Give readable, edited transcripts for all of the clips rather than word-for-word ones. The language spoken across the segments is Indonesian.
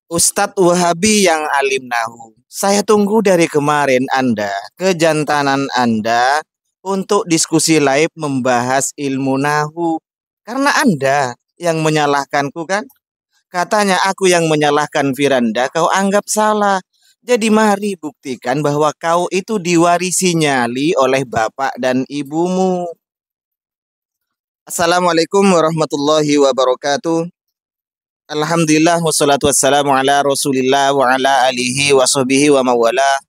Ustadz Wahabi yang alim nahu. Saya tunggu dari kemarin Anda, kejantanan Anda untuk diskusi live membahas ilmu nahu. Karena Anda yang menyalahkanku kan? Katanya aku yang menyalahkan Firanda, kau anggap salah. Jadi mari buktikan bahwa kau itu diwarisi nyali oleh bapak dan ibumu. Assalamualaikum warahmatullahi wabarakatuh. Alhamdulillah wassalatu wassalamu ala Rasulillah wa ala alihi wa sahbihi wa mawala.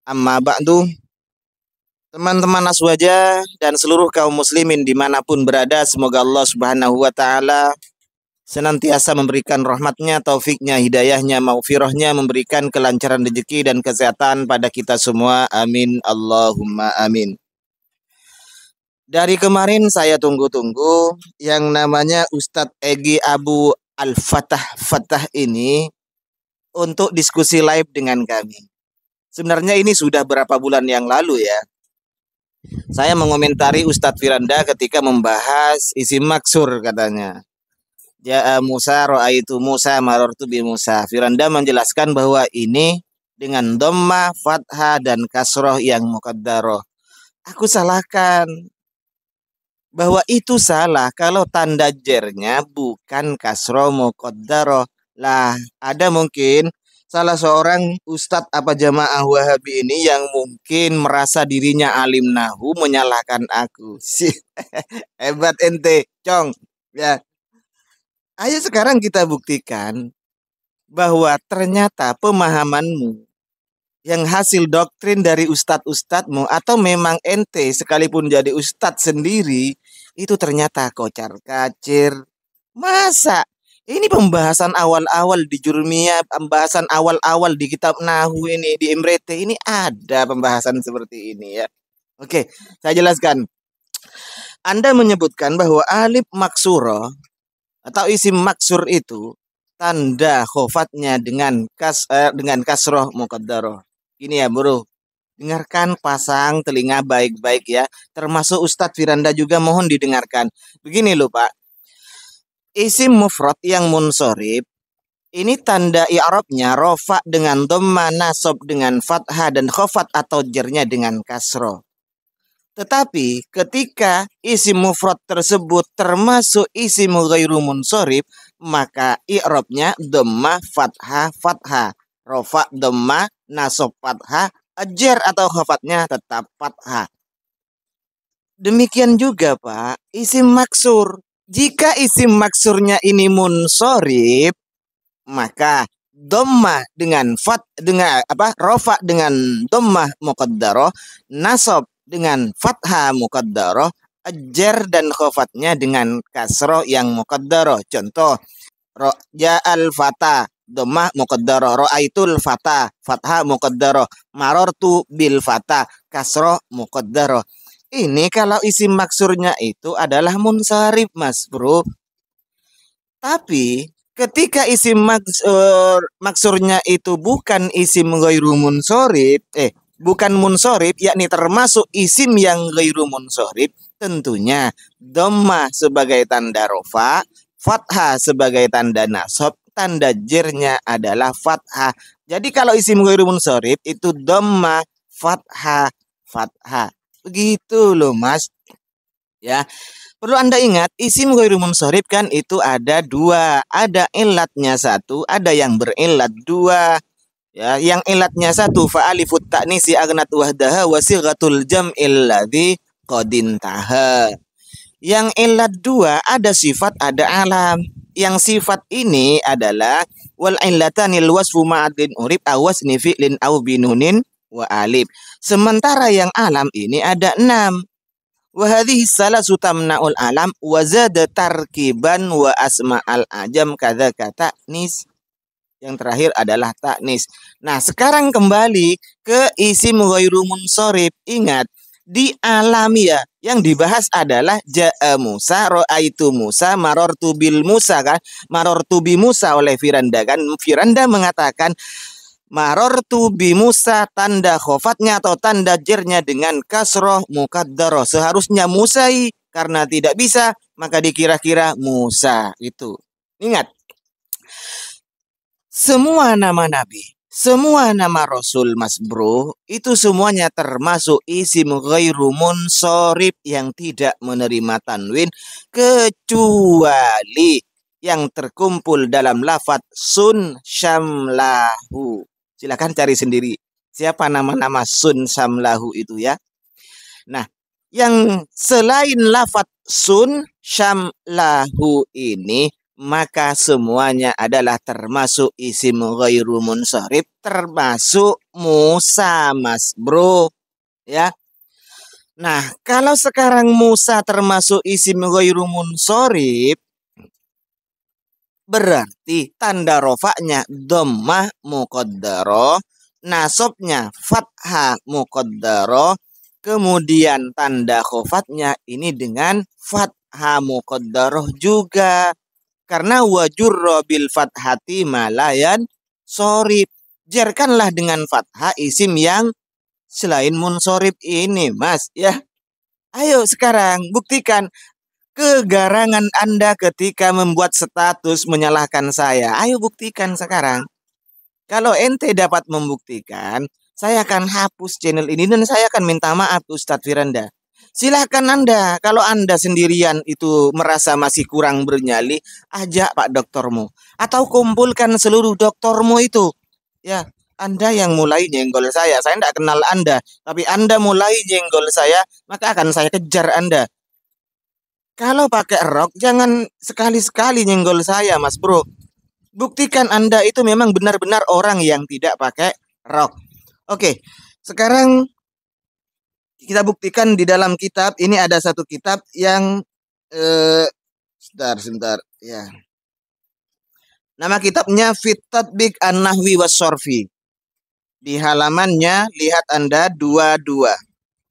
Amma ba'du. Teman-teman Aswaja dan seluruh kaum muslimin dimanapun berada, semoga Allah Subhanahu wa taala senantiasa memberikan rahmatnya, taufiknya, hidayahnya, maufirahnya, memberikan kelancaran rezeki dan kesehatan pada kita semua. Amin Allahumma amin. Dari kemarin saya tunggu-tunggu yang namanya Ustadz Egi Abu Al-Fatah Fatah ini untuk diskusi live dengan kami. Sebenarnya ini sudah berapa bulan yang lalu ya. Saya mengomentari Ustadz Firanda ketika membahas isi maksur katanya. Ja'a Musa ra'aitu Musa marartu bi Musa. Firanda menjelaskan bahwa ini dengan dhamma, fathah dan kasroh yang muqaddaroh. Aku salahkan bahwa itu salah kalau tanda jernya bukan kasroh muqaddaroh. Lah, ada mungkin salah seorang ustadz apa jamaah Wahabi ini yang mungkin merasa dirinya alim nahu menyalahkan aku. Hebat ente, Cong. Ya, ayo sekarang kita buktikan bahwa ternyata pemahamanmu yang hasil doktrin dari ustadz-ustadzmu atau memang ente sekalipun jadi ustadz sendiri itu ternyata kocar kacir. Masa ini pembahasan awal-awal di Jurmiyah, pembahasan awal-awal di kitab Nahu ini di Imrete ini ada pembahasan seperti ini ya. Oke, saya jelaskan. Anda menyebutkan bahwa alif maksuro atau isim maksur itu tanda khofatnya dengan kasroh muqaddaroh. Ini ya, Bro. Dengarkan, pasang telinga baik-baik ya. Termasuk Ustadz Firanda juga mohon didengarkan. Begini loh, Pak. Isim mufrad yang munsorib ini tanda i'rabnya rofa dengan dhamma, nasab dengan fathah dan khofat atau jernya dengan kasroh. Tetapi ketika isim mufrad tersebut termasuk isim ghairu munsorib, maka i'rabnya dhamma fathah fathah, rofa dhamma, nasab fathah, jar atau khofatnya tetap fathah. Demikian juga Pak, isim maksur. Jika isim maksurnya ini munsorib, maka dhamma dengan rofa dengan dhammah muqaddaroh, nasab dengan fathah muqaddaroh, jar dan khofatnya dengan kasroh yang muqaddaroh. Contoh, ja'al fata dhammah muqaddaroh, ra'aitul fata fathah muqaddaroh, marartu bil fata kasroh muqaddaroh. Ini kalau isim maksurnya itu adalah munsharif, Mas Bro. Tapi ketika isim maksurnya itu bukan isim ghairu munsorib, bukan munsorib, yakni termasuk isim yang ghairu munsorib, tentunya dhamma sebagai tanda rofa, fathah sebagai tanda nasab, tanda jernya adalah fathah. Jadi kalau isim ghairu munsorib itu dhamma, fathah, fathah. Begitu loh Mas. Ya, perlu Anda ingat, isim ghairu munsharif kan itu ada dua. Ada ilatnya satu, ada yang berilat dua. Ya, yang ilatnya satu fa'alifut ta'nisi aghnat wahdaha wa sighatul jam'il ladzi qadintaha. Yang ilat dua ada sifat, ada alam. Yang sifat ini adalah wal illatanil wasfu ma'adin urib awas nifi'lin au binunin wa alif. Sementara yang alam ini ada 6. Wahadhihi salasu tamna'ul alam wa zada tarkiban wa asma'al ajam kadza kata nis. Yang terakhir adalah taknis. Nah, sekarang kembali ke isim ghairu munsharif. Ingat, di alamiyah yang dibahas adalah ja'a Musa, ra'aitu Musa, marartu bil Musa kan? Marartu bi Musa oleh Firanda kan? Firanda mengatakan marartu bi Musa, tanda khofatnya atau tanda jernya dengan kasroh muqaddaroh. Seharusnya Musai, karena tidak bisa maka dikira-kira Musa. Itu ingat. Semua nama Nabi, semua nama Rasul Mas Bro, itu semuanya termasuk isim ghairu munsorib yang tidak menerima tanwin kecuali yang terkumpul dalam lafadz sun syamlahu. Silakan cari sendiri siapa nama-nama sun syamlahu itu ya. Nah, yang selain lafadz sun syamlahu ini maka semuanya adalah termasuk isim ghairu munsharif, termasuk Musa Mas Bro ya. Nah, kalau sekarang Musa termasuk isim ghairu munsharif, berarti tanda rofaknya dhammah muqaddarah, nasabnya fathah muqaddarah, kemudian tanda khofatnya ini dengan fathah muqaddarah juga. Karena wajurro bil fathati malayan sorib. Jarkanlah dengan fathah isim yang selain munsorib ini mas ya. Ayo sekarang buktikan kegarangan Anda ketika membuat status menyalahkan saya. Ayo buktikan sekarang. Kalau ente dapat membuktikan, saya akan hapus channel ini dan saya akan minta maaf Ustadz Firanda. Silahkan Anda, kalau Anda sendirian itu merasa masih kurang bernyali, ajak Pak doktermu. Atau kumpulkan seluruh doktermu itu. Ya, Anda yang mulai nyenggol saya tidak kenal Anda. Tapi Anda mulai nyenggol saya, maka akan saya kejar Anda. Kalau pakai rok, jangan sekali-sekali nyenggol saya, Mas Bro. Buktikan Anda itu memang benar-benar orang yang tidak pakai rok. Oke, sekarang kita buktikan di dalam kitab. Ini ada satu kitab yang sebentar ya. Nama kitabnya Fit Tatbiq An-Nahwi Was-Sorfi. Di halamannya lihat Anda 22.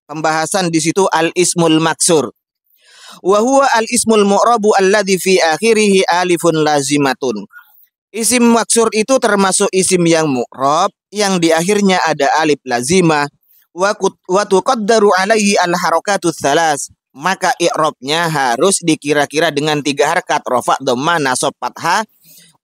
Pembahasan di situ al-ismul maksur. Wa huwa al-ismul mu'rabu alladzi fi akhirih alifun lazimatun. Isim maksur itu termasuk isim yang mu'rab yang di akhirnya ada alif lazimah. Wa tuqaddaru alaihi al-harakatu tsalas. Maka i'rabnya harus dikira-kira dengan 3 harakat, rafa, dhamma, nasab, fathah,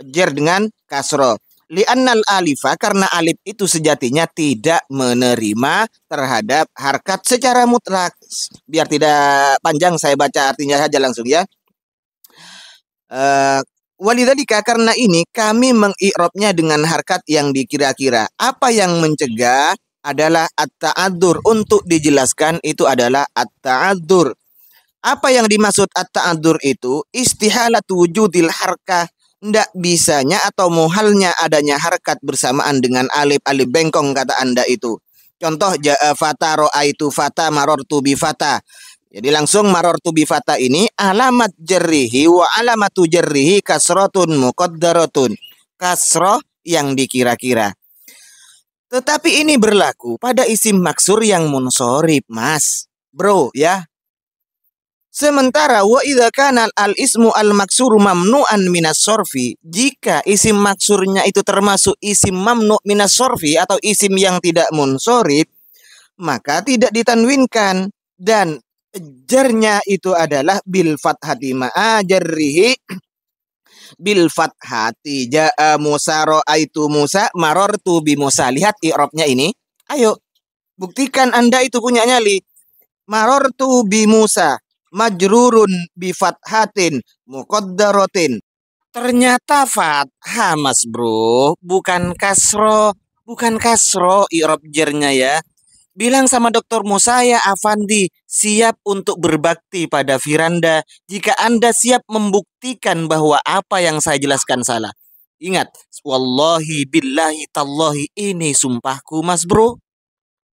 jar dengan kasroh. Li'annal alifa, karena alif itu sejatinya tidak menerima terhadap harkat secara mutlak. Biar tidak panjang saya baca artinya saja langsung ya. Walidzalika, karena ini kami mengi'rabnya dengan harkat yang dikira-kira. Apa yang mencegah adalah at-ta'adzur. Untuk dijelaskan itu adalah at-ta'adzur. Apa yang dimaksud at-ta'adzur itu? Istihalatu wujudil harkah. Tidak bisanya atau muhalnya adanya harkat bersamaan dengan alif bengkong kata Anda itu. Contoh fata ro'aitu fata marortu bi fata. Jadi langsung marortu bi fata ini alamat jarrihi wa alamatu jarrihi kasrotun muqaddaratun. Kasroh yang dikira-kira. Tetapi ini berlaku pada isim maksur yang munsorib, Mas. Bro ya. Sementara wa idza kana al-ismu al-maksuru mamnu'an minas sorfi, jika isim maksurnya itu termasuk isim mamnu' minas sorfi atau isim yang tidak munsorib, maka tidak ditanwinkan dan jarnya itu adalah bil fathati ma'a jarrihi bil fathati. Ja'a Musa ra'aitu Musa marartu bi Musa. Lihat i'rabnya ini. Ayo buktikan Anda itu punya nyali. Marartu bi Musa majrurun bi fathatin muqaddaratin. Ternyata fathah Mas Bro, bukan kasro, i'rab jarnya ya. Bilang sama doktermu, saya Afandi siap untuk berbakti pada Firanda jika Anda siap membuktikan bahwa apa yang saya jelaskan salah. Ingat, wallahi billahi tallahi, ini sumpahku Mas Bro.